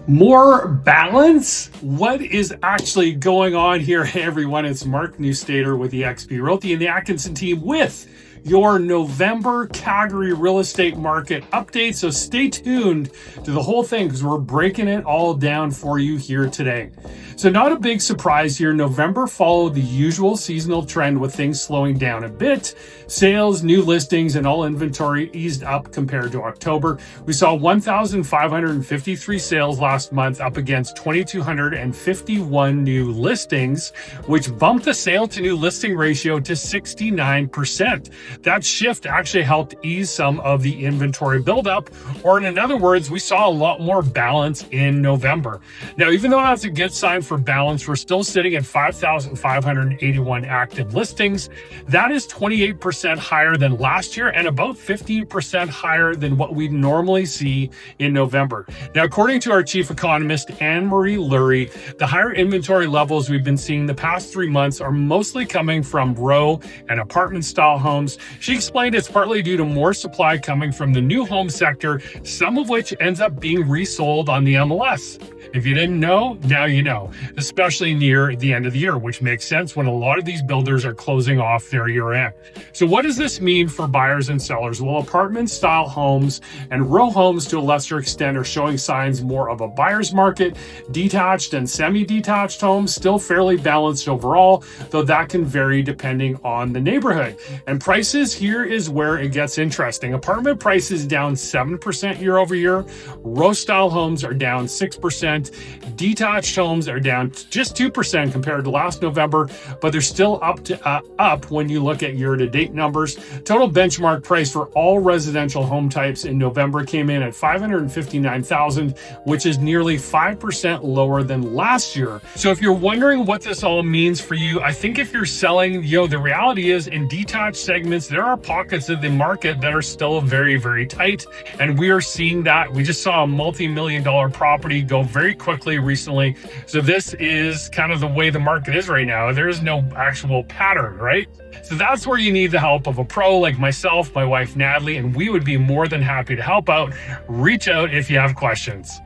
More balance? What is actually going on here? Hey everyone, it's Mark Newstater with the XP Realty and the Atkinson team with your November Calgary real estate market update. So stay tuned to the whole thing because we're breaking it all down for you here today. So not a big surprise here. November followed the usual seasonal trend with things slowing down a bit. Sales, new listings, and all inventory eased up compared to October. We saw 1,553 sales last month up against 2,251 new listings, which bumped the sale to new listing ratio to 69%. That shift actually helped ease some of the inventory buildup, or in other words, we saw a lot more balance in November. Now, even though that's a good sign for balance, we're still sitting at 5,581 active listings. That is 28% higher than last year and about 15% higher than what we normally see in November. Now, according to our chief economist, Anne-Marie Lurie, the higher inventory levels we've been seeing the past 3 months are mostly coming from row and apartment style homes. She explained it's partly due to more supply coming from the new home sector, some of which ends up being resold on the MLS. If you didn't know, now you know, especially near the end of the year, which makes sense when a lot of these builders are closing off their year end. So what does this mean for buyers and sellers? Well, apartment style homes and row homes to a lesser extent are showing signs more of a buyer's market. Detached and semi-detached homes still fairly balanced overall, though that can vary depending on the neighborhood. And prices, here is where it gets interesting. Apartment prices down 7% year over year. Row style homes are down 6%. Detached homes are down just 2% compared to last November, but they're still up when you look at year-to-date numbers. Total benchmark price for all residential home types in November came in at $559,000, which is nearly 5% lower than last year. So if you're wondering what this all means for you, I think if you're selling, the reality is in detached segments, there are pockets of the market that are still very, very tight, and we are seeing that. We just saw a multi-million-dollar property go very quickly recently. So this is kind of the way the market is right now. There is no actual pattern, right? So that's where you need the help of a pro like myself, my wife Natalie, and we would be more than happy to help out. Reach out if you have questions.